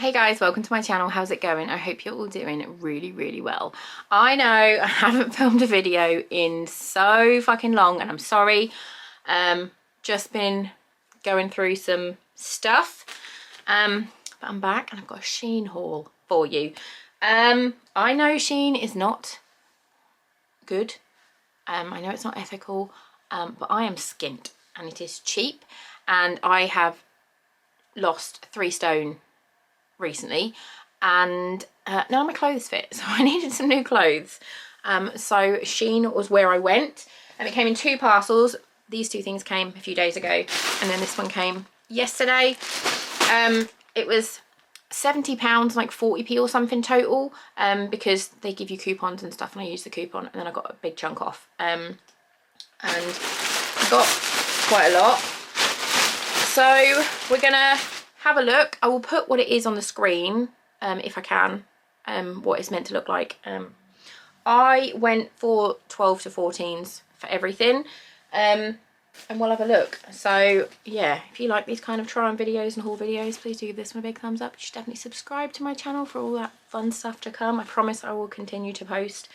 Hey guys, welcome to my channel. How's it going? I hope you're all doing really well. I know I haven't filmed a video in so fucking long and I'm sorry. Just been going through some stuff. But I'm back and I've got a Shein haul for you. I know Shein is not good. I know it's not ethical, but I am skint and it is cheap and I have lost 3 stone recently and none of my clothes fit, so I needed some new clothes. So Shein was where I went and it came in 2 parcels. These 2 things came a few days ago and then this one came yesterday. It was £70, like 40p or something total, because they give you coupons and stuff and I used the coupon and then I got a big chunk off, and I got quite a lot. So we're gonna have a look. I will put what it is on the screen, if I can, what it's meant to look like. I went for 12 to 14s for everything, and we'll have a look. So yeah, if you like these kind of try on videos and haul videos, please do give this one a big thumbs up. You should definitely subscribe to my channel for all that fun stuff to come. I promise I will continue to post.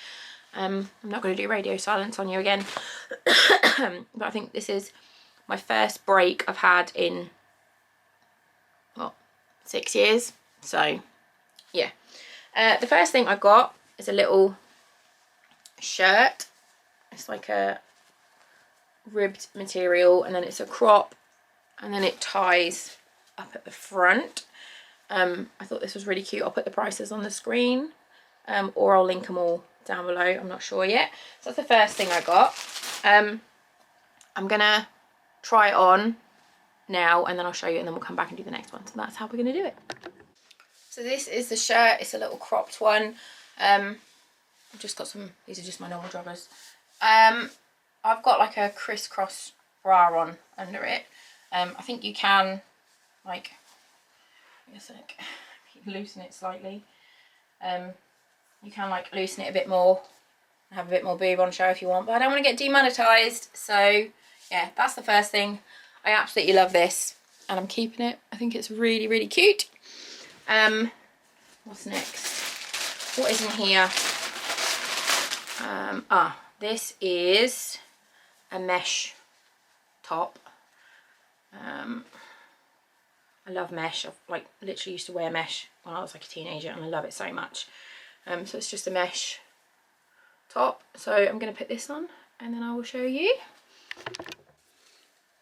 I'm not going to do radio silence on you again. But I think this is my first break I've had in, what, 6 years. So yeah, the first thing I got is a little shirt. It's like a ribbed material and then it's a crop and then it ties up at the front. I thought this was really cute. I'll put the prices on the screen, or I'll link them all down below. I'm not sure yet. So that's the first thing I got. I'm gonna try it on now and then I'll show you and then we'll come back and do the next one. So that's how we're going to do it. So this is the shirt. It's a little cropped one. I've just got some, these are just my normal joggers. I've got like a crisscross bra on under it. I think you can, like, wait a sec, loosen it slightly. You can like loosen it a bit more and have a bit more boob on show if you want, but I don't want to get demonetized. So yeah, that's the first thing. I absolutely love this and I'm keeping it. I think it's really cute. What's next? What is in here? This is a mesh top. I love mesh. I've like literally used to wear mesh when I was like a teenager and I love it so much. So it's just a mesh top. So I'm going to put this on and then I will show you.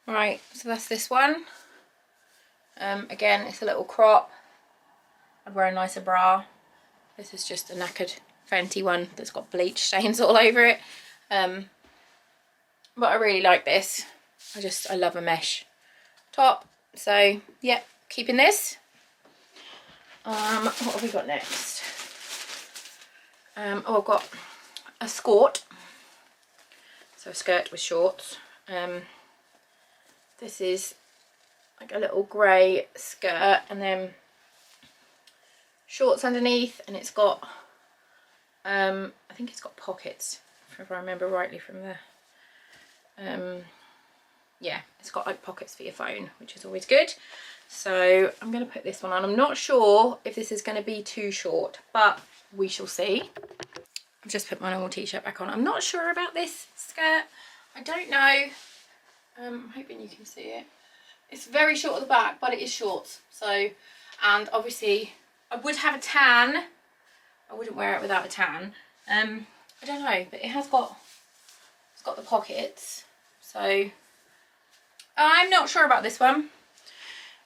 Right, so that's this one. Again, it's a little crop. I'd wear a nicer bra. This is just a knackered Fenty one that's got bleach stains all over it. But I really like this. I love a mesh top. So yeah, keeping this. What have we got next? Oh, I've got a skirt. So a skirt with shorts. This is like a little grey skirt and then shorts underneath, and it's got I think it's got pockets if I remember rightly from the yeah, it's got like pockets for your phone, which is always good. So I'm going to put this one on. I'm not sure if this is going to be too short, but we shall see. I've just put my normal t-shirt back on. I'm not sure about this skirt. I don't know. I'm hoping you can see it. It's very short at the back, but it is short. So, and obviously I would have a tan. I wouldn't wear it without a tan. I don't know, but it's got the pockets. So I'm not sure about this one.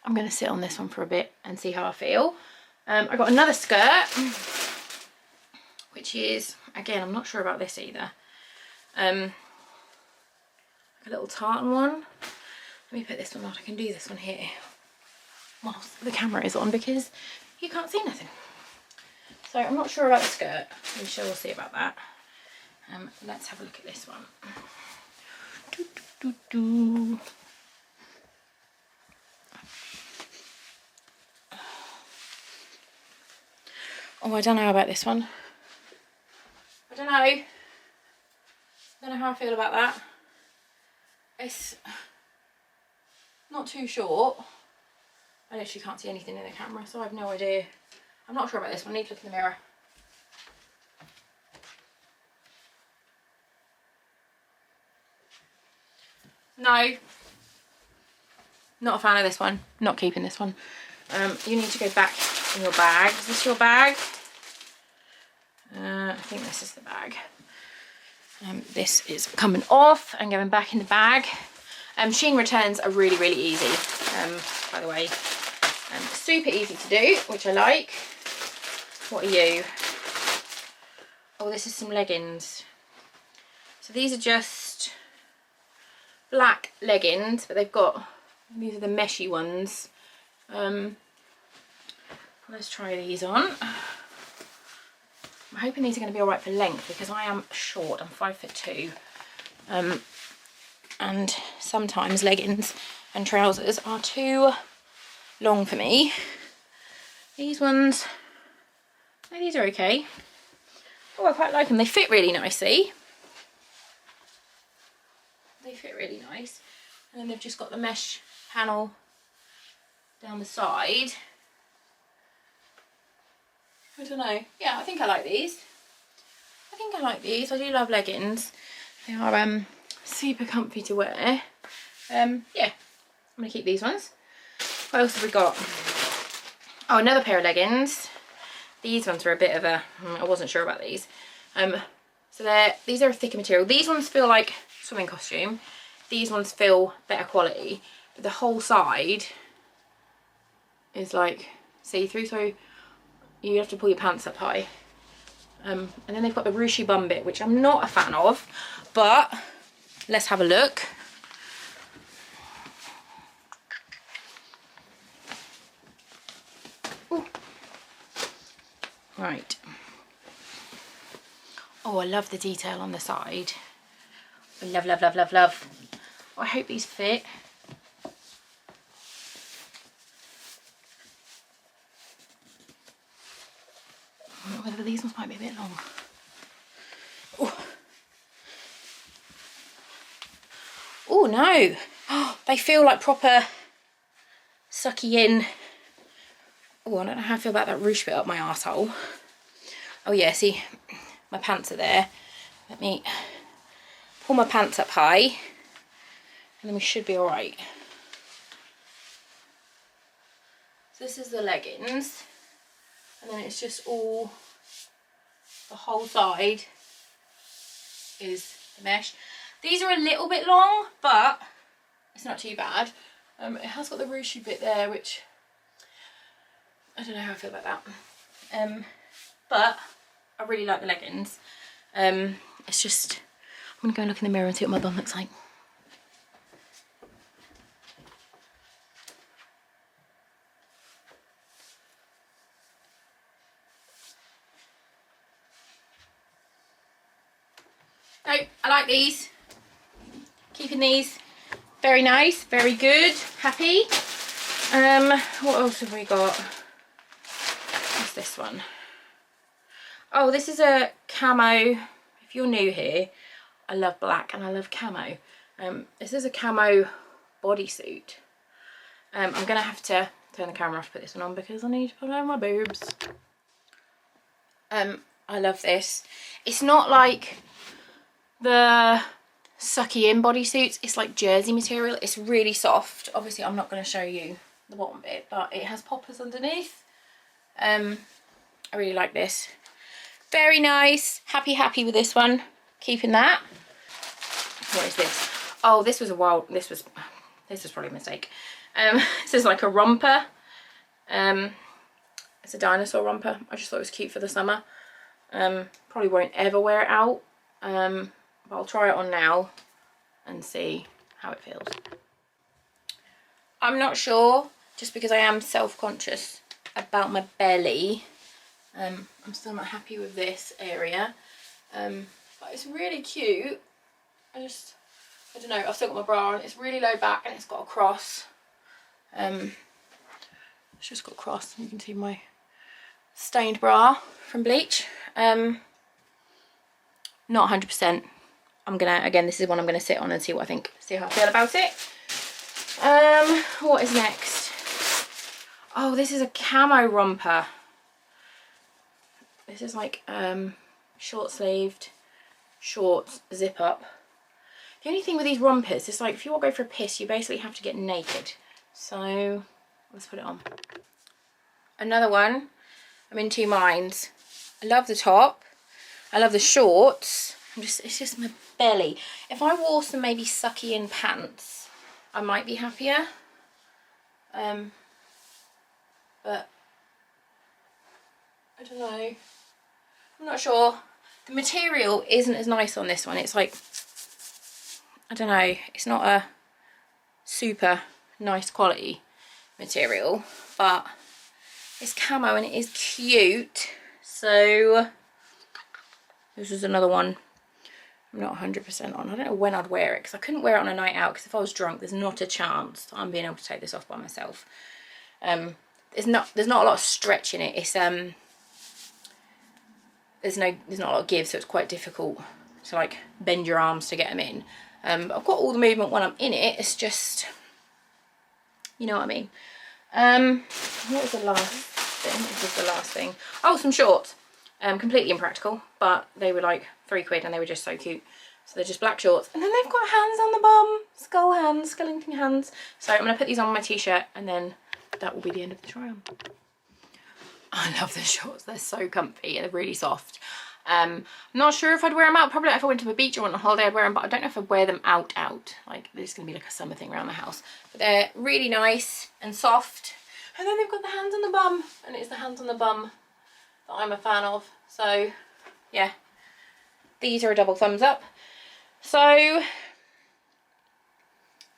I'm going to sit on this one for a bit and see how I feel. I got another skirt, which is, again, I'm not sure about this either. A little tartan one. Let me put this one on. I can do this one here whilst the camera is on because you can't see nothing. So I'm not sure about the skirt. We shall see about that. Let's have a look at this one. Oh, I don't know about this one. I don't know how I feel about that. It's not too short, I literally can't see anything in the camera, so I have no idea. I'm not sure about this one. I need to look in the mirror. No. Not a fan of this one. Not keeping this one. You need to go back in your bag. Is this your bag? I think this is the bag. This is coming off and going back in the bag. Shein returns are really, really easy, by the way. Super easy to do, which I like. What are you? Oh, this is some leggings. So these are just black leggings, but they've got, these are the meshy ones. Let's try these on. I'm hoping these are going to be alright for length because I am short. I'm 5'2". And sometimes leggings and trousers are too long for me. These ones, no, these are okay. Oh, I quite like them. They fit really nicely. They fit really nice. And then they've just got the mesh panel down the side. I don't know. Yeah, I think I like these. I think I like these. I do love leggings. They are super comfy to wear. Yeah, I'm gonna keep these ones. What else have we got? Oh, another pair of leggings. These ones are a bit of a, I wasn't sure about these. So these are a thicker material. These ones feel like swimming costume. These ones feel better quality, but the whole side is like see-through, so you have to pull your pants up high. And then they've got the ruchy bum bit, which I'm not a fan of, but let's have a look. Ooh. Right. Oh, I love the detail on the side. I love, love, love, love, love. Oh, I hope these fit. I don't know whether these ones might be a bit long. Oh no. Oh, they feel like proper sucky in. Oh, I don't know how I feel about that ruche bit up my arsehole. Oh yeah, see, my pants are there. Let me pull my pants up high and then we should be all right. So this is the leggings, and then it's just all, the whole side is the mesh. These are a little bit long, but it's not too bad. It has got the ruchy bit there, which I don't know how I feel about that. But I really like the leggings. It's just, I'm gonna go and look in the mirror and see what my bum looks like. No, I like these. Keeping these. Very nice, very good, happy. What else have we got? What's this one? Oh, this is a camo. If you're new here, I love black and I love camo. This is a camo bodysuit. I'm gonna have to turn the camera off to put this one on because I need to put on my boobs. I love this. It's not like the sucky in bodysuits, it's like jersey material. It's really soft. Obviously I'm not going to show you the bottom bit, but it has poppers underneath. I really like this. Very nice. Happy with this one. Keeping that. What is this? Oh, this was this was probably a mistake. This is like a romper. It's a dinosaur romper. I just thought it was cute for the summer. Probably won't ever wear it out. But I'll try it on now and see how it feels. I'm not sure, just because I am self-conscious about my belly. I'm still not happy with this area. But it's really cute. I don't know, I've still got my bra on. It's really low back and it's got a cross. It's just got a cross. You can see my stained bra from bleach. Not 100%. I'm gonna, again, this is one I'm gonna sit on and see what I think, see how I feel about it. What is next? Oh, this is a camo romper. This is like short sleeved, short zip up. The only thing with these rompers is like if you want to go for a piss, you basically have to get naked. So let's put it on. Another one, I'm in two minds. I love the top, I love the shorts. It's just my belly. If I wore some maybe sucky in pants, I might be happier. But I don't know. I'm not sure. The material isn't as nice on this one. It's like, I don't know, it's not a super nice quality material, but it's camo and it is cute. So this is another one I'm not 100% on. I don't know when I'd wear it, because I couldn't wear it on a night out, because if I was drunk, there's not a chance that I'm being able to take this off by myself. There's not a lot of stretch in it. It's there's not a lot of give, so it's quite difficult to like bend your arms to get them in. I've got all the movement when I'm in it. It's just, you know what I mean. What was the last thing? This was the last thing. Oh, some shorts. Completely impractical, but they were like £3 and they were just so cute. So they're just black shorts, and then they've got hands on the bum, skull hands, skeleton hands. So I'm gonna put these on my t-shirt, and then that will be the end of the try on. I love the shorts, they're so comfy and they're really soft. I'm not sure if I'd wear them out. Probably if I went to the beach or went on holiday I'd wear them, but I don't know if I'd wear them out. Like they're just gonna be like a summer thing around the house. But they're really nice and soft. And then they've got the hands on the bum, and it's the hands on the bum that I'm a fan of. So yeah, these are a double thumbs up. So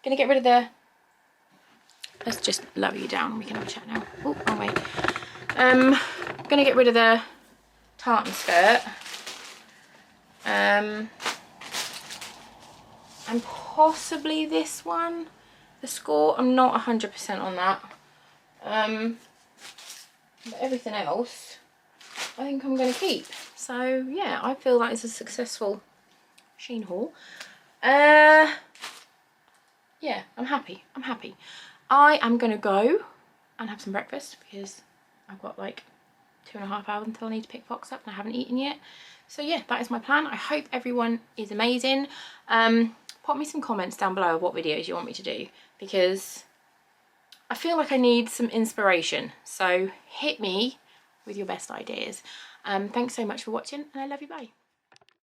gonna get rid of the, let's just lower you down, we can have a chat now. Oh, wrong way. Gonna get rid of the tartan skirt, and possibly this one, the score. I'm not 100% on that. But everything else I think I'm going to keep. So yeah, I feel that is a successful Shein haul. Yeah, I'm happy. I am going to go and have some breakfast, because I've got like 2.5 hours until I need to pick Fox up and I haven't eaten yet. So yeah, that is my plan. I hope everyone is amazing. Pop me some comments down below of what videos you want me to do, because I feel like I need some inspiration. So hit me with your best ideas. Thanks so much for watching, and I love you, bye.